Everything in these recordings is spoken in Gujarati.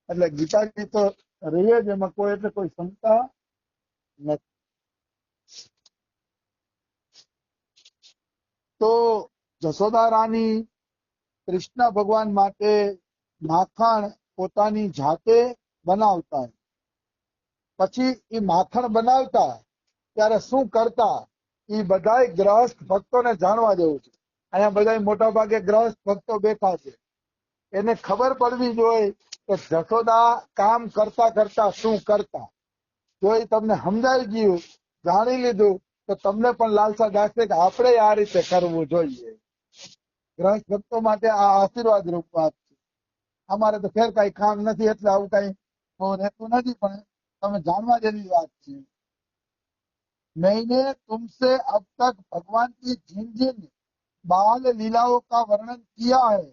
એટલે ગીતાજી તો રહે જ, એમાં કોઈ એટલે કોઈ શંકા નથી. તો જશોદા રાની કૃષ્ણ ભગવાન માટે માખણ પોતાની જાતે બનાવતા. પછી એ માખણ બનાવતા ત્યારે શું કરતા એ બધા ગ્રહસ્થ ભક્તોને જાણવા જેવું છે. અહીંયા બધા મોટા ભાગે ગ્રહસ્થ ભક્તો બેઠા છે, એને ખબર પડવી જોઈએ કે જશોદા કામ કરતા કરતા શું કરતા. જો એ તમને સમજાઈ ગયું, જાણી લીધું, તો તમને પણ લાલસા જાગશે કે આપણે આ રીતે કરવું જોઈએ. ગ્રહસ્થ ભક્તો માટે આ આશીર્વાદ રૂપ વાત છે. અમારે તો ફેર કઈ કામ નથી એટલે આવું કઈ રહેતું નથી, પણ તમે જાણવા જેવી વાત છે. मैंने तुमसे अब तक भगवान की जिन जिन बाल लीलाओं का वर्णन किया है,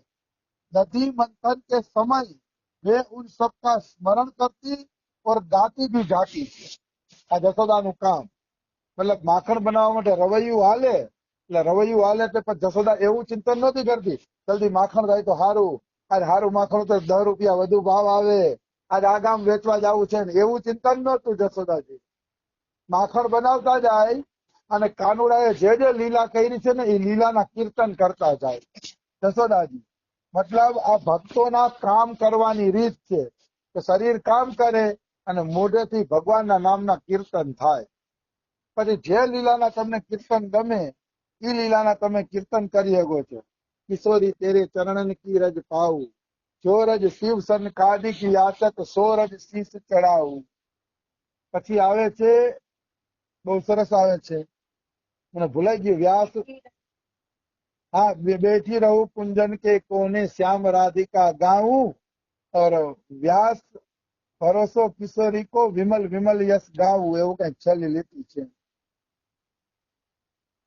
नदी मंथन के समय वे उन सब का स्मरण करती और गाती भी जाती. આ જશોદાનું કામ, મતલબ માખણ બનાવવા માટે રવૈયું હાલે, એટલે રવૈયું હાલે એટલે પછી જશોદા એવું ચિંતન નથી કરતી જલ્દી માખણ થાય તો સારું, આજ સારું માખણ તો 10 રૂપિયા વધુ ભાવ આવે, આજ આ ગામ વેચવા જવું છે ને, એવું ચિંતન નહોતું જશોદાજી. માખણ બનાવતા જાય અને કાનુડાએ જે જે લીલા કરી છે ને એ લીલાના કીર્તન કરતા જાય જશોદાજી. મતલબ આ ભક્તોના કામ કરવાની રીત છે કે શરીર કામ કરે અને મોઢેથી ભગવાનના નામના કીર્તન થાય. પછી જે લીલાના તમને કીર્તન ગમે એ લીલાના તમે કીર્તન કરી શકો છો. કિશોરી તેરે ચરણન કી રજ પાઉં, જો રજ શિવ સન કાદી કી યાચત, સો રજ શીશ ચડાવું. પછી આવે છે, બહુ સરસ આવે છે, મને ભૂલાઈ ગયું. વ્યાસ, हाँ बैठी रहूं कुंजन के कोने श्याम राधिका गाऊं, और व्यास ભરોસો કિશોરી કો વિમલ વિમલ યશ ગાવું, એવું કઈક છેલ્લી લીટી છે.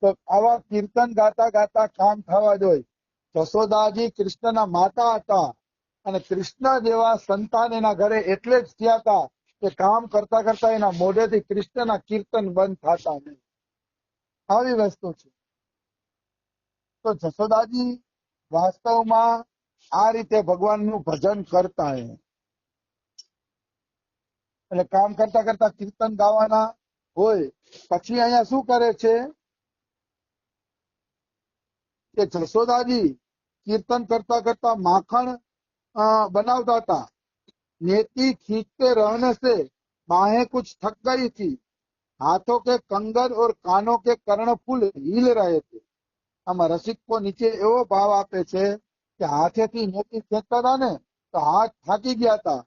તો આવા કીર્તન ગાતા ગાતા કામ થવા જોઈએ. જશોદાજી કૃષ્ણના માતા હતા અને કૃષ્ણ જેવા સંતાન એના ઘરે એટલે જ થયા હતા કે કામ કરતા કરતા એના મોઢેથી કૃષ્ણના કીર્તન બંધ થતા નહીં. આવી વસ્તુ છે. તો જશોદાજી વાસ્તવમાં આ રીતે ભગવાનનું ભજન કરતા હે. એટલે કામ કરતા કરતા કીર્તન ગાવાના હોય. પછી અહીંયા શું કરે છે કે જશોદાજી કીર્તન કરતા કરતા માખણ बनाता था. नेति खींचते रहने से बाहें कुछ थक गई थी, हाथों के कंगन और कानों के कर्णफूल हिल रहे थे. આમાં રસિકો નીચે એવો ભાવ આપે છે કે હાથેથી નેતિ ખેંચતા હતા ને તો હાથ થાકી ગયા હતા.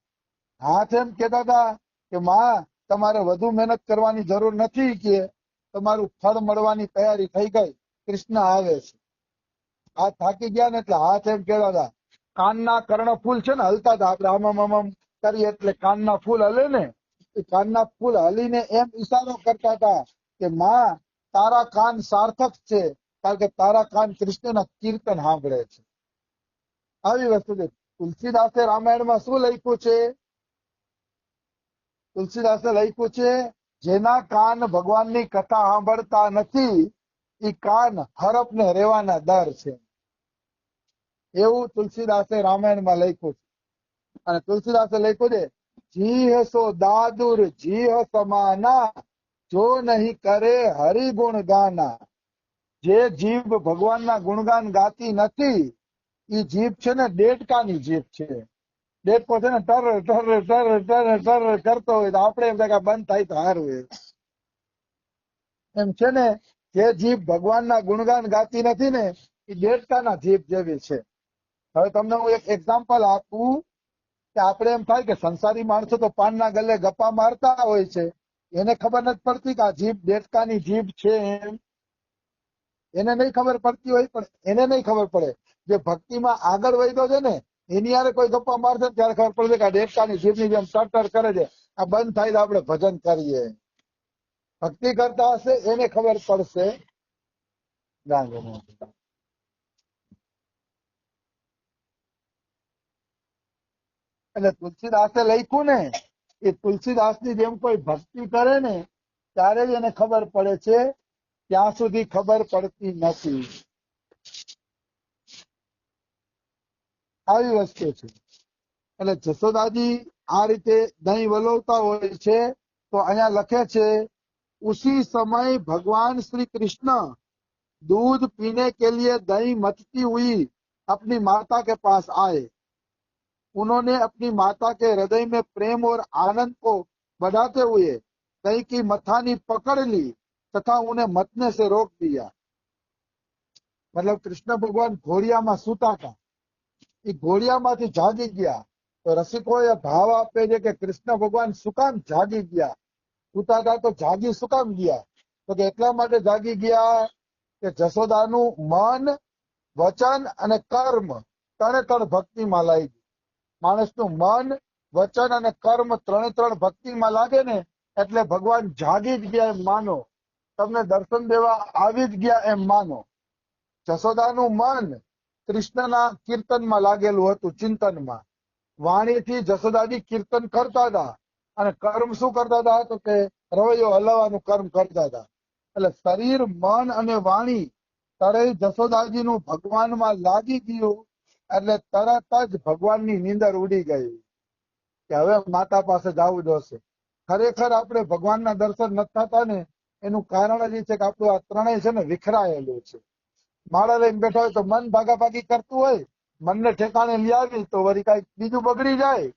હાથ એમ કહેતા હતા કે માં તમારે વધુ મહેનત કરવાની જરૂર નથી, કે તમારું ફળ મળવાની તૈયારી થઈ ગઈ, કૃષ્ણ આવે છે. હાથ થાકી ગયા ને એટલે હાથ એમ કહેતા હતા. કાનના કર્ણફૂલ છે ને હલતા હતા, આપણે આમ કરીએ એટલે કાનના ફૂલ હલે ને, એ કાનના ફૂલ હલીને એમ ઈશારો કરતા હતા કે માં તારા કાન સાર્થક છે, કારણ કે તારા કાન કૃષ્ણના કીર્તન સાંભળે છે. આવી વસ્તુ છે. તુલસીદાસે રામાયણમાં શું લખ્યું છે? તુલસીદાસે લખ્યું છે, જેના કાન ભગવાનની કથા સાંભળતા નથી એ કાન હરપને રેવાના દર છે. એવું તુલસીદાસે રામાયણમાં લખ્યું છે. અને તુલસીદાસે લખ્યું છે, જીહ સો દાદુર જીહ સમાના, જો નહીં કરે હરિગુણ ગાના. જે જીભ ભગવાનના ગુણગાન ગાતી નથી એ જીભ છે ને દેડકાની જીભ છે. દેડકો છે ને ટર ટર ટર ટર ટર કરતો હોય તો આપણે એમ થાય બંધ થાય તો સારું. એમ છે ને, જે જીભ ભગવાનના ગુણગાન ગાતી નથી ને એ દેડકાના જીભ જેવી છે. હવે તમને હું એક એક્ઝામ્પલ આપું કે આપણે એમ થાય કે સંસારી માણસો તો પાનના ગલે ગપ્પા મારતા હોય છે, એને ખબર નથી પડતી કે આ જીભ દેડકાની જીભ છે. એમ એને નહીં ખબર પડતી હોય, પણ એને નહીં ખબર પડે. જે ભક્તિમાં આગળ વધ્યો છે ને એની યારે કોઈ ગપ્પા મારશે ત્યારે ખબર પડશે કે આ દેડકાની જીભની જેમ ટટર કરે છે, આ બંધ થાય તો આપણે ભજન કરીએ. ભક્તિ કરતા હશે એને ખબર પડશે. એટલે તુલસીદાસે લખ્યું ને એ તુલસીદાસની જેમ કોઈ ભક્તિ કરે ને ત્યારે જ એને ખબર પડે છે, ત્યાં સુધી ખબર પડતી નથી. આવી વસ્તુ છે. એટલે જશોદાજી આ રીતે દહીં વલોવતા હોય છે તો અહીંયા લખે છે उसी समय भगवान श्री कृष्ण दूध पीने के लिए दही मथती हुई अपनी माता के पास आए। उन्होंने अपनी माता के हृदय में प्रेम और आनंद को बढ़ाते हुए दही की मथानी पकड़ ली तथा उन्हें मथने से रोक दिया। मतलब कृष्ण भगवान घोड़ियाમાં સૂતા હતા, એ ઘોડિયામાંથી જાગી ગયા તો રસિકોએ ભાવ આપે છે કે કૃષ્ણ ભગવાન શું કામ જાગી ગયા, સૂતા હતા તો જાગી શું કામ ગયા? તો કે એટલા માટે જાગી ગયા કે જશોદાનું મન, વચન અને કર્મ ત્રણે ત્રણ ભક્તિમાં લાગી ગયું. માણસનું મન, વચન અને કર્મ ત્રણે ત્રણ ભક્તિમાં લાગે ને એટલે ભગવાન જાગી જ ગયા એમ માનો, તમને દર્શન દેવા આવી જ ગયા એમ માનો. જશોદાનું મન કૃષ્ણના કીર્તનમાં લાગેલું હતું, ચિંતનમાં. વાણીથી જશોદાજી કીર્તન કરતા હતા અને કર્મ શું કરતા હતા તો કે રવૈયો હલાવવાનું કર્મ કરતા હતા. એટલે શરીર, મન અને વાણી ત્રણેય જશોદાજીનું ભગવાનમાં લાગી ગયું એટલે તરત જ ભગવાનની નીંદર ઉડી ગઈ કે હવે માતા પાસે જવું જોશે. ખરેખર આપણે ભગવાનના દર્શન નથી થતા ને એનું કારણ જ એ છે કે આપણું આ ત્રણેય છે ને વિખરાયેલું છે. માળા લઈને બેઠા હોય તો મન ભાગાભાગી કરતું હોય, મનને ઠેકાણે લઈ આવી તો વળી કઈક બીજું બગડી જાય.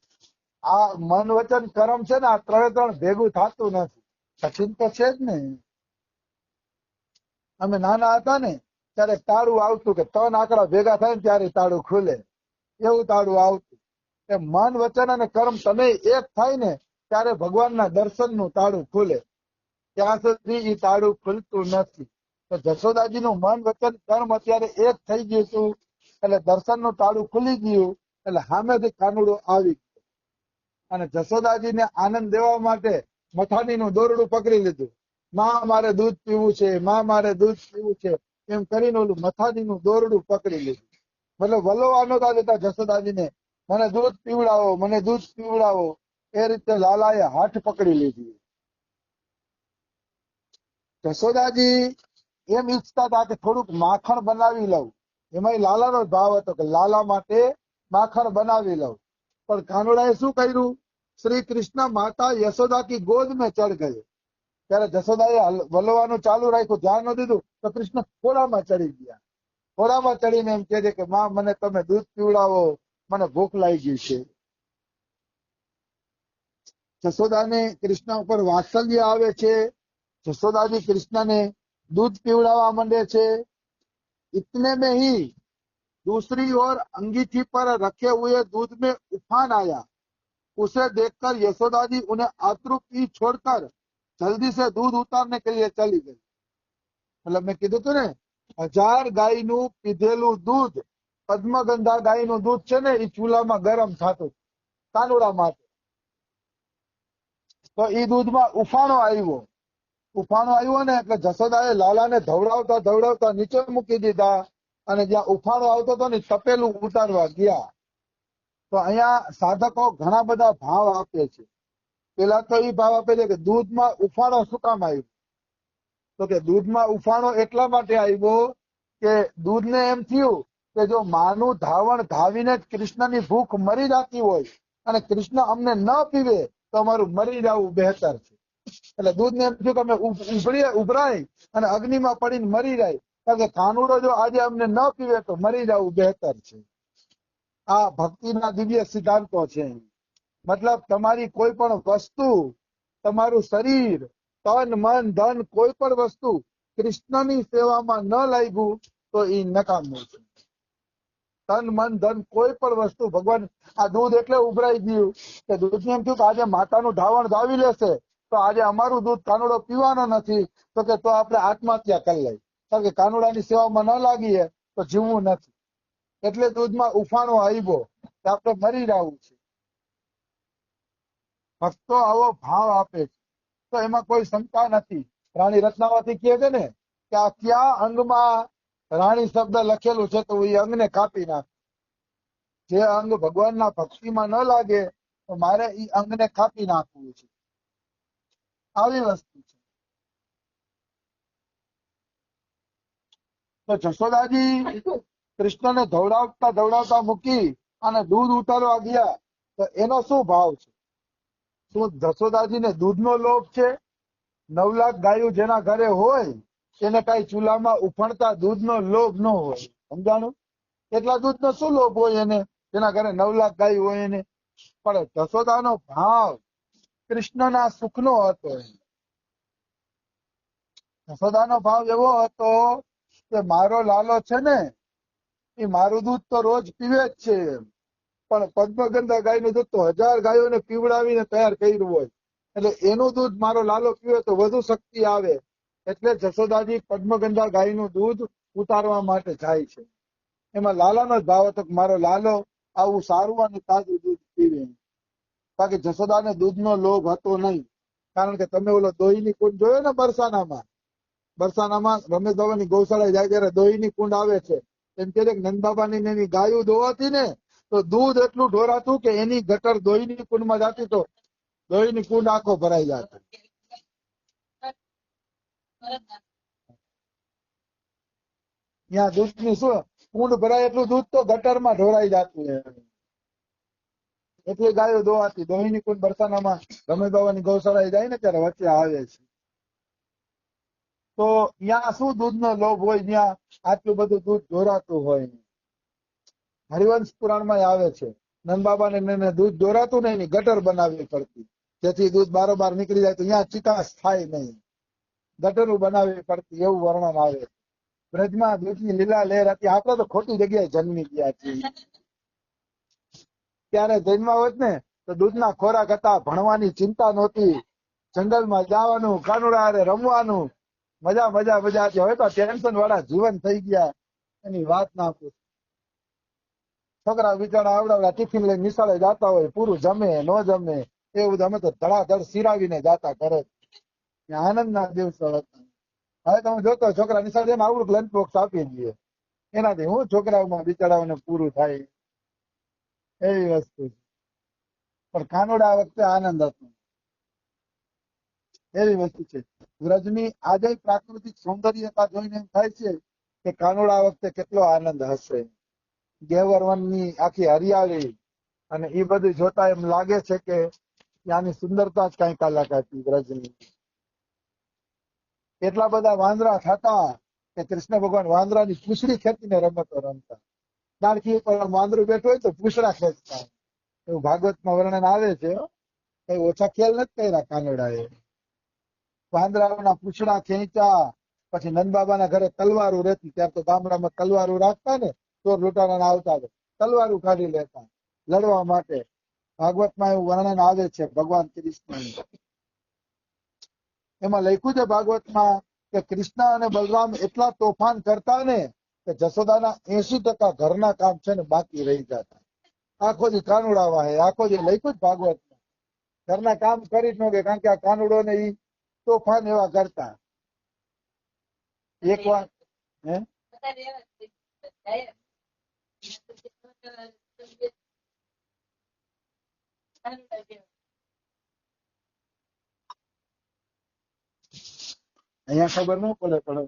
આ મન, વચન, કર્મ છે ને આ ત્રણે ત્રણ ભેગું થતું નથી. કઠિન તો છે જ ને. અમે નાના હતા ને ત્યારે તાળું આવતું કે 3 આંકડા ભેગા થાય ને ત્યારે તાળું ખુલે, એવું તાળું આવતું. એ મન, વચન અને કર્મ તમે એક થાય ને ત્યારે ભગવાનના દર્શનનું તાળું ખુલે. ત્યાં સુધી એ તાળું ખુલતું નથી. તો જશોદાજીનું મન, વચન, કર્મ અત્યારે એક થઈ ગયું હતું એટલે દર્શનનું તાળું ખુલી ગયું એટલે સામેથી કાનુડો આવી ગયો અને જશોદાજીને આનંદ દેવા માટે મથાનીનું દોરડું પકડી લીધું. માં મારે દૂધ પીવું છે, માં મારે દૂધ પીવું છે એમ કરીને ઓલું મથાનીનું દોરડું પકડી લીધું. મતલબ વલોવા નતા દેતા જશોદાજીને, મને દૂધ પીવડાવો, મને દૂધ પીવડાવો. એ રીતે લાલાએ હાથ પકડી લીધી. જશોદાજી એમ ઈચ્છતા હતા કે થોડુંક માખણ બનાવી લઉં. એમાં લાલાનો ભાવ હતો કે લાલા માટે માખણ બનાવી લઉં. પણ કાનુડાએ શું કર્યું? શ્રી કૃષ્ણ માતા યશોદા કી ગોદ में ચડ ગયે. ત્યારે જશોદાએ વલોવાનું ચાલુ રાખ્યું, ધ્યાન ન દીધું તો કૃષ્ણ ખોળામાં ચડી ગયા. ખોળામાં ચડીને એમ કહે છે કે માં મને તમે દૂધ પીવડાવો, મને ભૂખ લાગી છે. જશોદાને કૃષ્ણ ઉપર વાત્સલ્ય આવે છે. જશોદાજી કૃષ્ણને दूध पीवड़ावा मंडे छे। इतने में ही दूसरी ओर अंगीठी पर रखे हुए दूध में उफान आया। उसे देखकर यशोदा जी उन्हें आतुर पी छोड़कर जल्दी से दूध उतारने के लिए चली गई। मतलब मैं कीधुं तो ने 1000 गायનું પીધેલું दूध, पद्मगंधा गायનું दूध છે ને એ ચૂલામાં ગરમ થતું કાનુડા માટે, તો એ દૂધમાં ઉફાણો આવ્યો. ઉફાણો આવ્યો ને એટલે જશોદાએ લાલાને ધવડાવતા ધવડાવતા નીચે મૂકી દીધા અને જ્યાં ઉફાણો આવતો હતો ને તપેલું ઉતારવા ગયા. તો અહીંયા સાધકો ઘણા બધા ભાવ આપે છે. પેલા તો એ ભાવ આપે છે કે દૂધમાં ઉફાણો શું કામ આવ્યો? તો કે દૂધમાં ઉફાણો એટલા માટે આવ્યો કે દૂધને એમ થયું કે જો માનું ધાવણ ધાવીને જ કૃષ્ણની ભૂખ મરી જતી હોય અને કૃષ્ણ અમને ન પીવે તો અમારું મરી જવું બહેતર છે. એટલે દૂધને એમ થયું કે અમે ઉભરાય અને અગ્નિમાં પડીને મરી જાય, કારણ કે કાનુડો જો આજે અમને ન પીવે તો મરી જવું બહેતર છે. આ ભક્તિના દિવ્ય સિદ્ધાંતો છે. મતલબ તમારી કોઈ પણ વસ્તુ, તમારું શરીર, તન, મન, ધન, કોઈ પણ વસ્તુ કૃષ્ણની સેવામાં ન લાગ્યું તો એ નકામું છે. તન, મન, ધન, કોઈ પણ વસ્તુ ભગવાન, આ દૂધ એટલે ઉભરાઈ ગયું કે દૂધને એમ થયું કે આજે માતાનું ધાવણ ધાવી લેશે તો આજે અમારું દૂધ કાનુડો પીવાનો નથી, તો કે તો આપણે આત્મહત્યા કરી લઈ, કારણ કે કાનુડાની સેવામાં ન લાગીએ તો જીવવું નથી. એટલે દૂધમાં ઉફાણો આવ્યો કે આપણે મરી જવું છે. ભક્તો આવો ભાવ આપે છે તો એમાં કોઈ શંકા નથી. રાણી રત્નાવતી કહે છે ને કે આ ક્યાં અંગમાં રાણી શબ્દ લખેલું છે તો એ અંગને કાપી નાખે. જે અંગ ભગવાનના ભક્તિમાં ન લાગે તો મારે એ અંગને કાપી નાખવું છે. આવી વસ્તુ છે. તો જશોદાજી કૃષ્ણને ધવડાવતા ધવડાવતા મૂકી અને દૂધ ઉતારવા ગયા તો એનો શું ભાવ છે? શું જશોદાજીને દૂધનો લોભ છે? 9 લાખ ગાયો જેના ઘરે હોય એને કઈ ચૂલામાં ઉફણતા દૂધનો લોભ ન હોય. સમજાણું? એટલા દૂધનો શું લોભ હોય એને, જેના ઘરે 9 લાખ ગાયો હોય એને? પણ જશોદાનો ભાવ કૃષ્ણના સુખનો હતો. જશોદાનો ભાવ એવો હતો કે મારો લાલો છે ને એ મારું દૂધ તો રોજ પીવે જ છે, પણ પદ્મગંધા ગાયનું દૂધ તો 1000 ગાયોને પીવડાવીને તૈયાર કર્યું હોય, એટલે એનું દૂધ મારો લાલો પીવે તો વધુ શક્તિ આવે. એટલે જશોદાજી પદ્મગંધા ગાયનું દૂધ ઉતારવા માટે જાય છે. એમાં લાલાનો જ ભાવ હતો કે મારો લાલો આવું સારું અને તાજું દૂધ પીવે. બાકી જશોદાને દૂધનો લોભ હતો નહીં. કારણ કે તમે ઓલો દોહીની કુંડ જોયો ને બરસાનામાં રમેશ બાબાની ગૌશાળા જાય ત્યારે દોહીની કુંડ આવે છે. એમ કે નંદ બાબાની એની ગાયો દોવાતી ને તો દૂધ એટલું ઢોરાતું કે એની ગટર દોહીની કુંડમાં જતી તો દોહીની કુંડ આખો ભરાઈ જતો. ત્યાં દૂધની શું કુંડ ભરાય એટલું દૂધ તો ગટરમાં ઢોરાઈ જતું. એટલી ગાયો દોવાતી. દોહીની કુંડ બરસાનામાં રમેશ બાબાની ગૌશાળા જાય ને ત્યારે વચ્ચે આવે છે. તો ત્યાં શું દૂધનો લોભ હોય, ત્યાં આટલું બધું દૂધ ઢોરાતું હોય. હરિવંશ પુરાણમાં આવે છે નંદ બાબાને દૂધ ઢોરાતું ને એની ગટર બનાવવી પડતી, જેથી દૂધ બારોબાર નીકળી જાય તો ત્યાં ચિકાસ થાય નહીં, ગટરો બનાવવી પડતી, એવું વર્ણન આવે. બ્રજમાં દૂધની લીલા લહેર હતી. આપણે તો ખોટી જગ્યાએ જન્મી ગયા છીએ. ત્યારે જન્મા હોત ને તો દૂધના ખોરાક હતા, ભણવાની ચિંતા નહોતી, જંગલમાં જવાનું, કાનુડા હારે રમવાનું, મજા મજા મજા હતી. હવે તો ટેન્શન વાળા જીવન થઈ ગયા, એની વાત ના પૂછ. છોકરા બિચારા આવડાવડા ટિફિન લઈને નિશાળે જતા હોય, પૂરું જમે ન જમે એવું. અમે તો ધડાધડ સિરાવીને જતા ઘરે. આનંદના દિવસો હતા. હવે તમે જોતો છોકરા નિશાળે આવડું લંચ બોક્સ આપી દઈએ, એનાથી હું છોકરાઓમાં બિચારાઓને પૂરું થાય, એવી વસ્તુ. પણ કાનુડા વખતે આનંદ હતો, એવી વસ્તુ છે. વ્રજની આજે પ્રાકૃતિક સૌંદર્યતા જોઈને એમ થાય છે કે કાનુડા વખતે કેટલો આનંદ હશે. ગેવરવનની આખી હરિયાળી અને એ બધું જોતા એમ લાગે છે કે ત્યાંની સુંદરતા જ કઈક અલગ હતી વ્રજની. એટલા બધા વાંદરા થતા કે કૃષ્ણ ભગવાન વાંદરાની પૂંછડી ખેંચીને રમતો રમતા. ડાળખી ઉપર વાંદરું બેઠું હોય તો પૂંછડા ખેંચતા, એવું ભાગવતમાં વર્ણન આવે છે. કઈ ઓછા ખ્યાલ નથી કર્યા કાનુડાએ. વાંદરાઓના પૂંછડા ખેંચ્યા. પછી નંદ બાબાના ઘરે તલવારો રહેતી, ત્યારે તો ગામડામાં તલવારો રાખતા ને, ચોર લૂંટારા આવતા તલવારો કાઢી લેતા લડવા માટે. ભાગવતમાં એવું વર્ણન આવે છે ભગવાન કૃષ્ણ. એમાં લખ્યું છે ભાગવતમાં કે કૃષ્ણ અને બલરામ એટલા તોફાન કરતા ને કે જશોદાના 80% ઘરના કામ છે ને બાકી રહી જતા. આખો દી કાનુડા વાહે, આખો દી લખ્યું જ ભાગવતમાં. ઘરના કામ કરી જ ન કે, કારણ કે આ કાનુડો ને ઈ તોફાન એવા કરતા. એક વાર અહીંયા ખબર ન પડે, પણ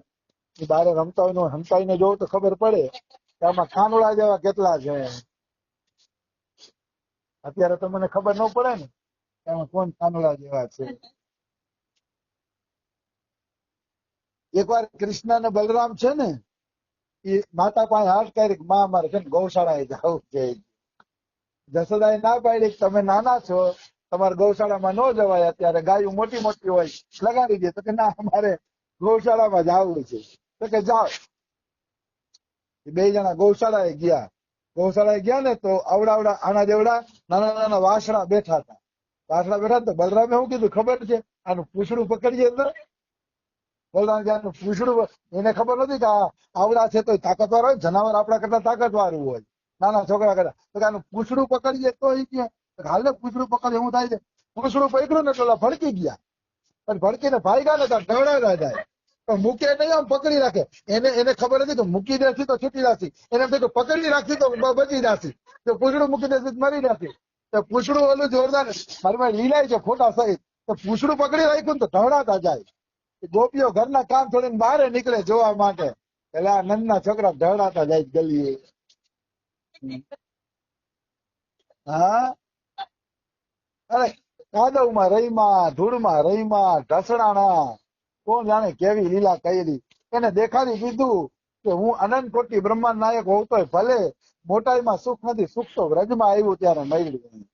બારે રમતા હોય હંતાઈને જોવું તો ખબર પડે કે આમાં કાનુડા જેવા કેટલા છે. અત્યારે તો મને ખબર ન પડે ને કે આમાં કોણ કાનુડા જેવા છે. એકવાર કૃષ્ણ અને બલરામ છે ને એ માતા પાસે હાથ કરી, માં અમારે છે ને ગૌશાળાએ જવું છે. જશોદાએ ના પાડી, તમે નાના છો, તમારે ગૌશાળામાં ન જવાય, અત્યારે ગાયું મોટી મોટી હોય, લગાડી દે. તો કે ના, અમારે ગૌશાળામાં જવું છે. તો કે જાઓ. બે જણા ગૌશાળાએ ગયા ને તો આવડા આના જેવડા નાના નાના વાસણા બેઠા હતા. તો બલરામે શું કીધું ખબર છે? આનું પૂછડું પકડીએ. બલરામ આનું પૂછડું, એને ખબર નથી કે આવડા છે તો તાકાતવાર હોય, જનાવર આપણા કરતા તાકાતવારું હોય, નાના છોકરા કરતા. તો આનું પૂછડું પકડીએ તો એ કે હાલે પૂછડું પકડીએ. શું થાય છે? પૂછડું પકડ્યું ને તો ભડકી ગયા, પણ ભડકીને ભાગ્યા ને ત્યાં ઢવડાતા જાય. તો મૂકે નહીં, આમ પકડી રાખે. એને ખબર હતી કે મૂકી દેસી તો છૂટી જશે, એને એમ કે પકડી રાખી તો બચી જશે, તો પૂછડું મૂકી દેસી મરી જશે. તો પૂછડું ઓલું જોરદાર મારી લીલાય છે ફોટા સહિત. તો પૂછડું પકડી રાખ્યું ને તો ઢવડાતા જાય. ગોપીઓ ઘરના કામ છોડીને બહાર નીકળે જોવા માટે, એટલે આ નંદના છોકરા ઢવડાતા જાય ગલીએ. હા, અરે કાદવમાં રહીમાં, ધૂળમાં રહીમાં, ઢસડાણા, કોણ જાણે કેવી લીલા કરી. એને દેખાડી દીધું કે હું અનંત કોટી બ્રહ્માંડ નાયક હોઉં તોય ભલે મોટાઈમાં સુખ નથી, સુખ તો વ્રજમાં આવ્યું ત્યારે મળ્યું.